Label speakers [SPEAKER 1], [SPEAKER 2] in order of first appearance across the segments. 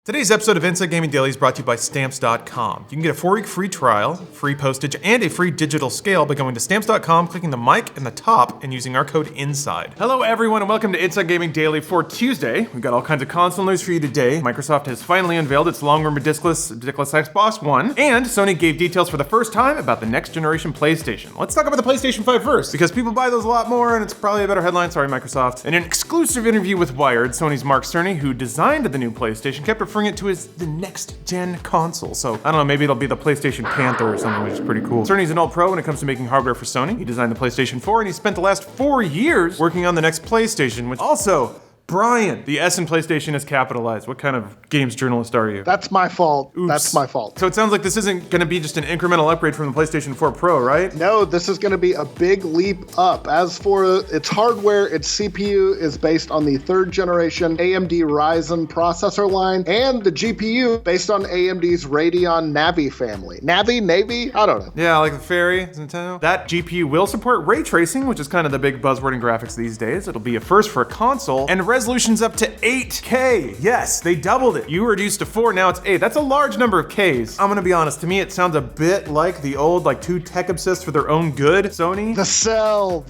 [SPEAKER 1] Today's episode of Inside Gaming Daily is brought to you by Stamps.com. You can get a 4-week free trial, free postage, and a free digital scale by going to Stamps.com, clicking the mic in the top, and using our code INSIDE. Hello everyone and welcome to Inside Gaming Daily for Tuesday. We've got all kinds of console news for you today. Microsoft has finally unveiled its long-rumored discless Xbox One, and Sony gave details for the first time about the next generation PlayStation. Let's talk about the PlayStation 5 first, because people buy those a lot more and it's probably a better headline, sorry Microsoft. In an exclusive interview with Wired, Sony's Mark Cerny, who designed the new PlayStation, kept referring it to as the next-gen console. So, I don't know, maybe it'll be the PlayStation Panther or something, which is pretty cool. Cerny's an old pro when it comes to making hardware for Sony. He designed the PlayStation 4, and he spent the last 4 years working on the next PlayStation, which also... Brian, the S in PlayStation is capitalized. What kind of games journalist are you?
[SPEAKER 2] That's my fault.
[SPEAKER 1] Oops.
[SPEAKER 2] That's my fault.
[SPEAKER 1] So it sounds like this isn't going to be just an incremental upgrade from the PlayStation 4 Pro, right?
[SPEAKER 2] No, this is going to be a big leap up. As for its hardware, its CPU is based on the third generation AMD Ryzen processor line, and the GPU based on AMD's Radeon Navi family. Navy? I don't know.
[SPEAKER 1] Yeah, like the Fairy, Nintendo. That GPU will support ray tracing, which is kind of the big buzzword in graphics these days. It'll be a first for a console, and resolution's up to 8K. Yes, they doubled it. You were used to 4, now it's 8. That's a large number of Ks. I'm gonna be honest, to me it sounds a bit like the old, like too tech obsessed for their own good Sony.
[SPEAKER 2] The Cell.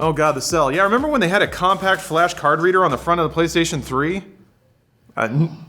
[SPEAKER 1] Oh god, the Cell. Yeah, remember when they had a compact flash card reader on the front of the PlayStation 3?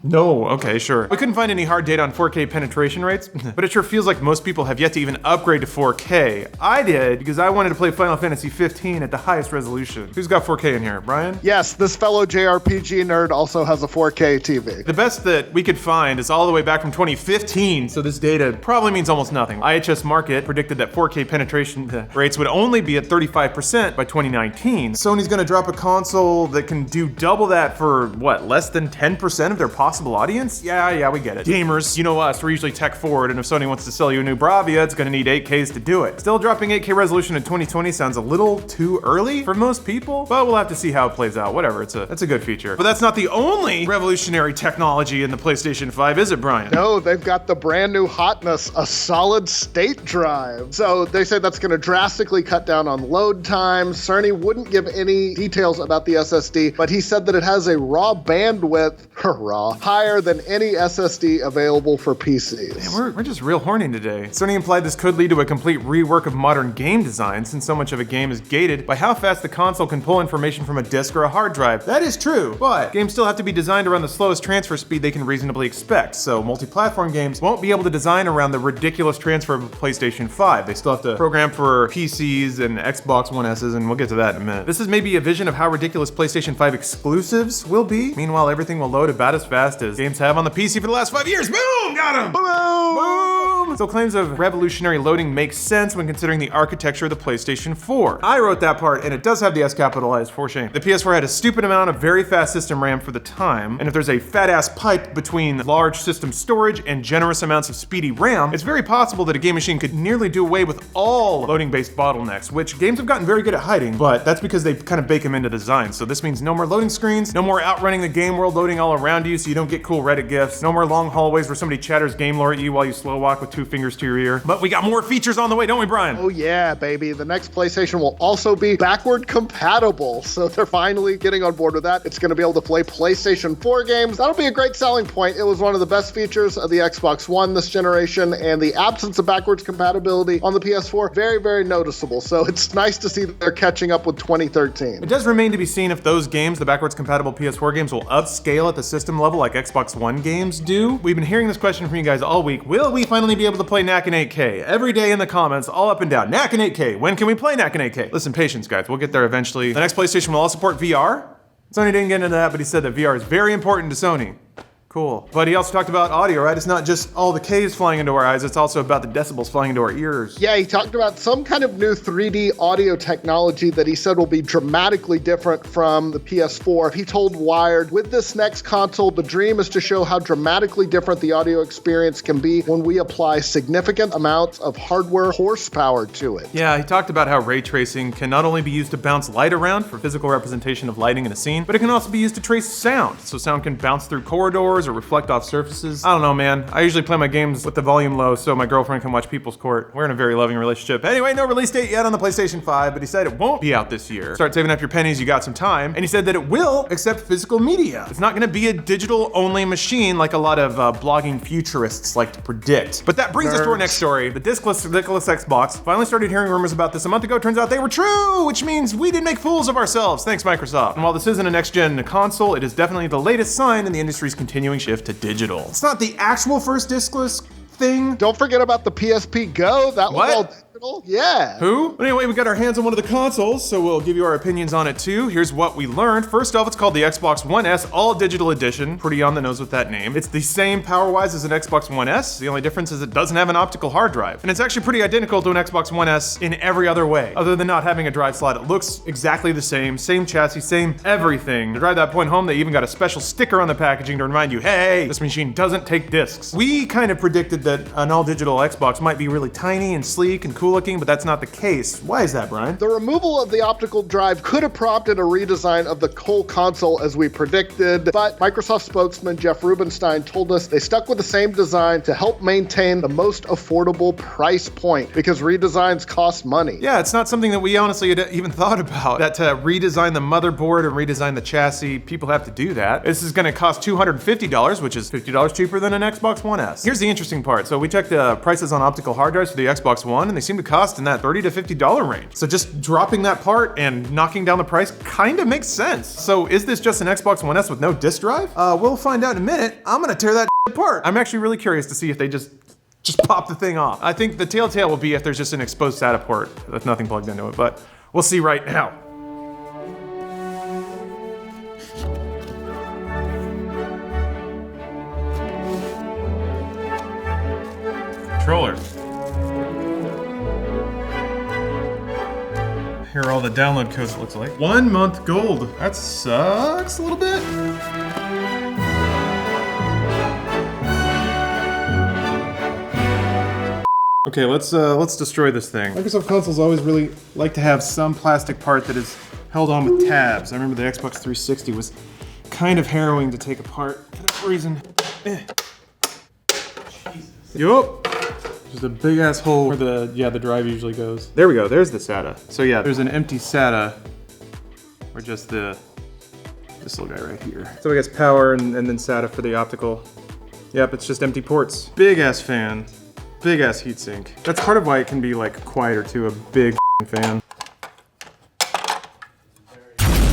[SPEAKER 1] No, okay, sure. We couldn't find any hard data on 4K penetration rates, but it sure feels like most people have yet to even upgrade to 4K. I did, because I wanted to play Final Fantasy 15 at the highest resolution. Who's got 4K in here, Brian?
[SPEAKER 2] Yes, this fellow JRPG nerd also has a 4K TV.
[SPEAKER 1] The best that we could find is all the way back from 2015, so this data probably means almost nothing. IHS Markit predicted that 4K penetration rates would only be at 35% by 2019. Sony's gonna drop a console that can do double that for, what, less than 10% of their possible audience? Yeah, we get it. Gamers, you know us, we're usually tech forward, and if Sony wants to sell you a new Bravia, it's gonna need 8Ks to do it. Still, dropping 8K resolution in 2020 sounds a little too early for most people, but we'll have to see how it plays out. Whatever, it's a good feature. But that's not the only revolutionary technology in the PlayStation 5, is it, Brian?
[SPEAKER 2] No, they've got the brand new hotness, a solid state drive. So they say that's gonna drastically cut down on load times. Cerny wouldn't give any details about the SSD, but he said that it has a raw bandwidth, higher than any SSD available for PCs.
[SPEAKER 1] Man, we're just real horny today. Sony implied this could lead to a complete rework of modern game design, since so much of a game is gated by how fast the console can pull information from a disk or a hard drive. That is true, but games still have to be designed around the slowest transfer speed they can reasonably expect, so multi-platform games won't be able to design around the ridiculous transfer of a PlayStation 5. They still have to program for PCs and Xbox One S's, and we'll get to that in a minute. This is maybe a vision of how ridiculous PlayStation 5 exclusives will be. Meanwhile, everything will load about as fast as games have on the PC for the last 5 years. Boom! Got him! Boom! So claims of revolutionary loading make sense when considering the architecture of the PlayStation 4. I wrote that part, and it does have the S capitalized, for shame. The PS4 had a stupid amount of very fast system RAM for the time, and if there's a fat-ass pipe between large system storage and generous amounts of speedy RAM, it's very possible that a game machine could nearly do away with all loading-based bottlenecks, which games have gotten very good at hiding, but that's because they kind of bake them into design. So this means no more loading screens, no more outrunning the game world loading all around you so you don't get cool Reddit gifs, no more long hallways where somebody chatters game lore at you while you slow walk with 2 fingers to your ear. But we got more features on the way, don't we, Brian?
[SPEAKER 2] Oh yeah, baby. The next PlayStation will also be backward compatible, so they're finally getting on board with that. It's going to be able to play PlayStation 4 games. That'll be a great selling point. It was one of the best features of the Xbox One this generation, and the absence of backwards compatibility on the PS4, very, very noticeable. So it's nice to see that they're catching up with 2013.
[SPEAKER 1] It does remain to be seen if those games, the backwards compatible PS4 games, will upscale at the system level like Xbox One games do. We've been hearing this question from you guys all week. Will we finally be able to play Knack in 8K? Every day in the comments, all up and down. Knack in 8K. When can we play Knack in 8K? Listen, patience, guys. We'll get there eventually. The next PlayStation will all support VR. Sony didn't get into that, but he said that VR is very important to Sony. Cool. But he also talked about audio, right? It's not just all the Ks flying into our eyes, it's also about the decibels flying into our ears.
[SPEAKER 2] Yeah, he talked about some kind of new 3D audio technology that he said will be dramatically different from the PS4. He told Wired, with this next console, the dream is to show how dramatically different the audio experience can be when we apply significant amounts of hardware horsepower to it.
[SPEAKER 1] Yeah, he talked about how ray tracing can not only be used to bounce light around for physical representation of lighting in a scene, but it can also be used to trace sound. So sound can bounce through corridors or reflect off surfaces. I don't know, man. I usually play my games with the volume low so my girlfriend can watch People's Court. We're in a very loving relationship. Anyway, no release date yet on the PlayStation 5, but he said it won't be out this year. Start saving up your pennies, you got some time. And he said that it will accept physical media. It's not gonna be a digital-only machine like a lot of blogging futurists like to predict. But that brings us to our next story. The discless Xbox finally started hearing rumors about this a month ago. Turns out they were true, which means we didn't make fools of ourselves. Thanks, Microsoft. And while this isn't a next-gen console, it is definitely the latest sign in the industry's continuing shift to digital. It's not the actual first discless thing.
[SPEAKER 2] Don't forget about the PSP Go. That was all digital. Yeah.
[SPEAKER 1] Who? Anyway, we got our hands on one of the consoles, so we'll give you our opinions on it too. Here's what we learned. First off, it's called the Xbox One S All Digital Edition. Pretty on the nose with that name. It's the same power-wise as an Xbox One S. The only difference is it doesn't have an optical hard drive. And it's actually pretty identical to an Xbox One S in every other way, other than not having a drive slot. It looks exactly the same chassis, same everything. To drive that point home, they even got a special sticker on the packaging to remind you, hey, this machine doesn't take discs. We kind of predicted that an all-digital Xbox might be really tiny and sleek and cool looking, but that's not the case. Why is that, Brian?
[SPEAKER 2] The removal of the optical drive could have prompted a redesign of the whole console as we predicted, but Microsoft spokesman Jeff Rubenstein told us they stuck with the same design to help maintain the most affordable price point because redesigns cost money.
[SPEAKER 1] Yeah, it's not something that we honestly had even thought about, that to redesign the motherboard and redesign the chassis, people have to do that. This is gonna cost $250, which is $50 cheaper than an Xbox One S. Here's the interesting part. So we checked the prices on optical hard drives for the Xbox One, and they seem to cost in that $30 to $50 range. So just dropping that part and knocking down the price kind of makes sense. So is this just an Xbox One S with no disk drive? We'll find out in a minute. I'm gonna tear that apart. I'm actually really curious to see if they just pop the thing off. I think the telltale will be if there's just an exposed SATA port with nothing plugged into it, but we'll see right now. Controller. Here are all the download codes, it looks like. 1 month gold. That sucks a little bit. Okay, let's destroy this thing. Microsoft consoles always really like to have some plastic part that is held on with tabs. I remember the Xbox 360 was kind of harrowing to take apart for that reason. Jesus. Yup. There's a big ass hole where the drive usually goes. There we go, there's the SATA. So yeah, there's an empty SATA, or just this little guy right here. So I guess power and then SATA for the optical. Yep, it's just empty ports. Big ass fan, big ass heatsink. That's part of why it can be like quieter too, a big fan.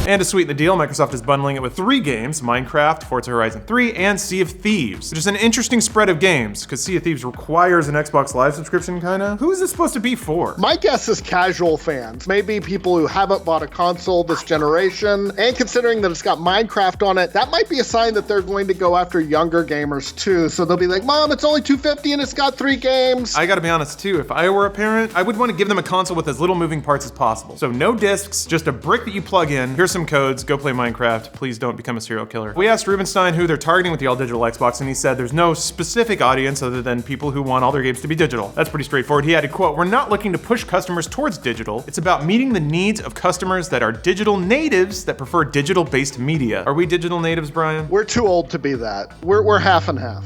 [SPEAKER 1] And to sweeten the deal, Microsoft is bundling it with 3 games, Minecraft, Forza Horizon 3, and Sea of Thieves, which is an interesting spread of games, because Sea of Thieves requires an Xbox Live subscription, kinda. Who is this supposed to be for?
[SPEAKER 2] My guess is casual fans, maybe people who haven't bought a console this generation, and considering that it's got Minecraft on it, that might be a sign that they're going to go after younger gamers too, so they'll be like, Mom, it's only $250 and it's got 3 games.
[SPEAKER 1] I gotta be honest too, if I were a parent, I would want to give them a console with as little moving parts as possible. So no discs, just a brick that you plug in. Here's some codes, go play Minecraft, please don't become a serial killer. We asked Rubenstein who they're targeting with the all-digital Xbox, and he said there's no specific audience other than people who want all their games to be digital. That's pretty straightforward. He added, quote, "We're not looking to push customers towards digital. It's about meeting the needs of customers that are digital natives that prefer digital-based media." Are we digital natives, Brian?
[SPEAKER 2] We're too old to be that. We're half and half.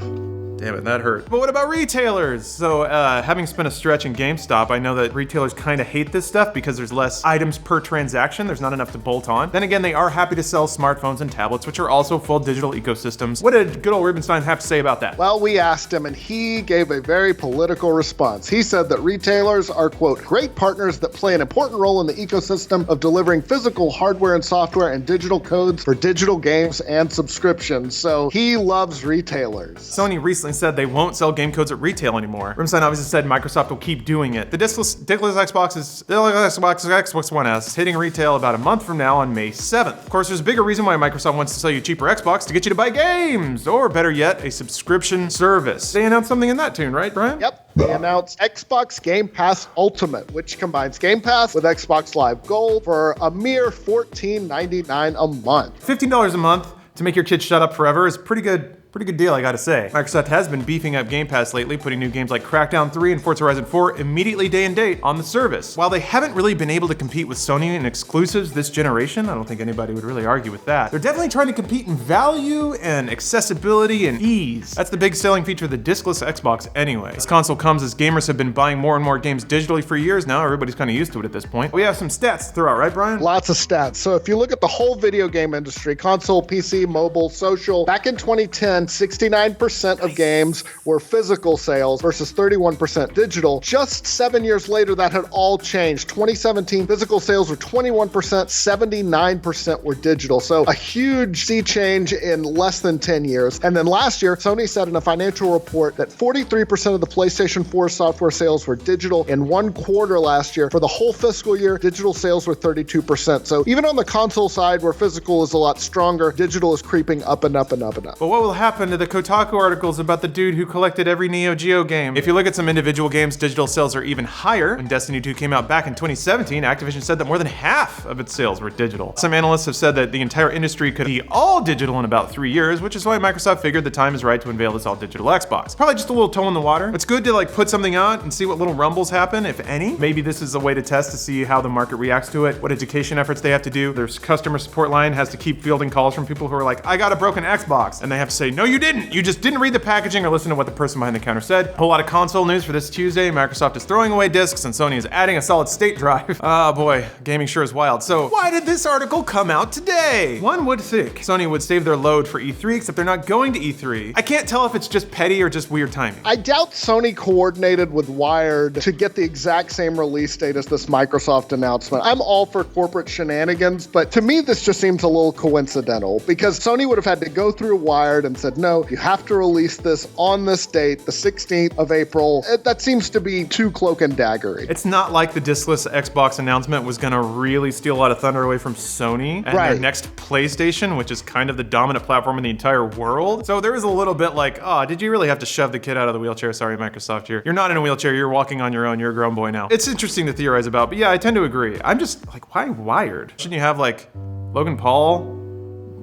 [SPEAKER 1] Damn it, that hurt. But what about retailers? So, having spent a stretch in GameStop, I know that retailers kind of hate this stuff because there's less items per transaction. There's not enough to bolt on. Then again, they are happy to sell smartphones and tablets, which are also full digital ecosystems. What did good old Rubenstein have to say about that?
[SPEAKER 2] Well, we asked him and he gave a very political response. He said that retailers are, quote, great partners that play an important role in the ecosystem of delivering physical hardware and software and digital codes for digital games and subscriptions. So he loves retailers.
[SPEAKER 1] Sony recently said they won't sell game codes at retail anymore. Rubenstein obviously said Microsoft will keep doing it. The discless Xbox One S is hitting retail about a month from now on May 7th. Of course, there's a bigger reason why Microsoft wants to sell you a cheaper Xbox to get you to buy games, or better yet, a subscription service. They announced something in that tune, right, Brian?
[SPEAKER 2] Yep. They announced Xbox Game Pass Ultimate, which combines Game Pass with Xbox Live Gold for a mere $14.99 a month.
[SPEAKER 1] $15 a month to make your kids shut up forever is pretty good Pretty good deal, I gotta say. Microsoft has been beefing up Game Pass lately, putting new games like Crackdown 3 and Forza Horizon 4 immediately day and date on the service. While they haven't really been able to compete with Sony in exclusives this generation, I don't think anybody would really argue with that. They're definitely trying to compete in value and accessibility and ease. That's the big selling feature of the discless Xbox anyway. This console comes as gamers have been buying more and more games digitally for years now. Everybody's kind of used to it at this point. We have some stats to throw out, right, Brian?
[SPEAKER 2] Lots of stats. So if you look at the whole video game industry, console, PC, mobile, social, back in 2010, 69% of games were physical sales versus 31% digital. Just 7 years later, that had all changed. 2017, physical sales were 21%, 79% were digital. So a huge sea change in less than 10 years. And then last year, Sony said in a financial report that 43% of the PlayStation 4 software sales were digital. In 1 quarter last year, for the whole fiscal year, digital sales were 32%. So even on the console side, where physical is a lot stronger, digital is creeping up and up and up and up.
[SPEAKER 1] But what will happen to the Kotaku articles about the dude who collected every Neo Geo game? If you look at some individual games, digital sales are even higher. When Destiny 2 came out back in 2017, Activision said that more than half of its sales were digital. Some analysts have said that the entire industry could be all digital in about 3 years, which is why Microsoft figured the time is right to unveil this all digital Xbox. Probably just a little toe in the water. It's good to like put something out and see what little rumbles happen, if any. Maybe this is a way to test to see how the market reacts to it, what education efforts they have to do. Their customer support line has to keep fielding calls from people who are like, I got a broken Xbox. And they have to say, no, you didn't. You just didn't read the packaging or listen to what the person behind the counter said. A whole lot of console news for this Tuesday. Microsoft is throwing away discs and Sony is adding a solid state drive. Oh boy, gaming sure is wild. So why did this article come out today? One would think Sony would save their load for E3, except they're not going to E3. I can't tell if it's just petty or just weird timing.
[SPEAKER 2] I doubt Sony coordinated with Wired to get the exact same release date as this Microsoft announcement. I'm all for corporate shenanigans, but to me, this just seems a little coincidental because Sony would have had to go through Wired and said, no, you have to release this on this date, the 16th of April. That seems to be too cloak and daggery.
[SPEAKER 1] It's not like the discless Xbox announcement was gonna really steal a lot of thunder away from Sony and their next PlayStation, which is kind of the dominant platform in the entire world. So there is a little bit like, oh, did you really have to shove the kid out of the wheelchair? Sorry, Microsoft, you're not in a wheelchair, you're walking on your own, you're a grown boy now. It's interesting to theorize about, but yeah, I tend to agree. I'm just like, why Wired? Shouldn't you have like Logan Paul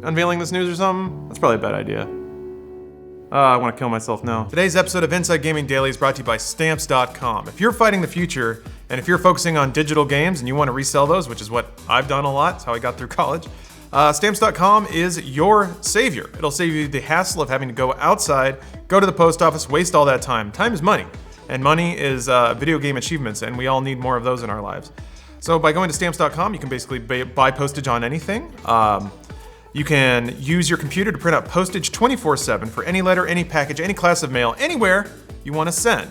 [SPEAKER 1] unveiling this news or something? That's probably a bad idea. I want to kill myself now. Today's episode of Inside Gaming Daily is brought to you by Stamps.com. If you're fighting the future, and if you're focusing on digital games and you want to resell those, which is what I've done a lot, it's how I got through college, Stamps.com is your savior. It'll save you the hassle of having to go outside, go to the post office, waste all that time. Time is money, and money is video game achievements, and we all need more of those in our lives. So by going to Stamps.com, you can basically buy postage on anything. You can use your computer to print out postage 24/7 for any letter, any package, any class of mail, anywhere you want to send.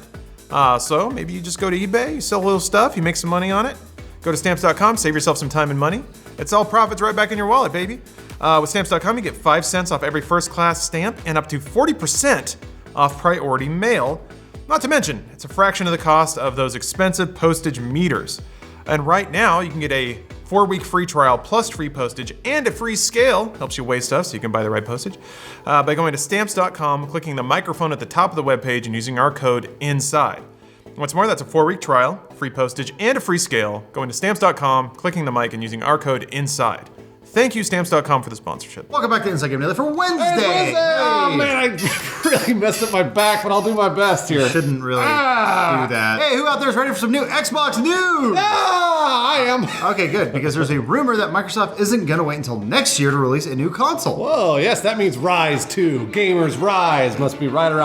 [SPEAKER 1] So maybe you just go to eBay, you sell a little stuff, you make some money on it. Go to Stamps.com, save yourself some time and money. It's all profits right back in your wallet, baby. With Stamps.com, you get 5 cents off every first-class stamp and up to 40% off priority mail. Not to mention, it's a fraction of the cost of those expensive postage meters. And right now, you can get a 4-week free trial plus free postage and a free scale. Helps you weigh stuff so you can buy the right postage. By going to Stamps.com, clicking the microphone at the top of the webpage and using our code INSIDE. What's more, that's a 4-week trial, free postage, and a free scale. Going to Stamps.com, clicking the mic, and using our code INSIDE. Thank you, Stamps.com, for the sponsorship.
[SPEAKER 3] Welcome back to Inside Game Daily for Wednesday.
[SPEAKER 4] Hey, Wednesday. Oh man, I really messed up my back, but I'll do my best here.
[SPEAKER 3] You shouldn't really do that. Hey, who out there is ready for some new Xbox news?
[SPEAKER 4] I am.
[SPEAKER 3] Okay, good, because there's a rumor that Microsoft isn't going to wait until next year to release a new console.
[SPEAKER 4] Whoa, yes, that means Rise 2. Gamers Rise must be right around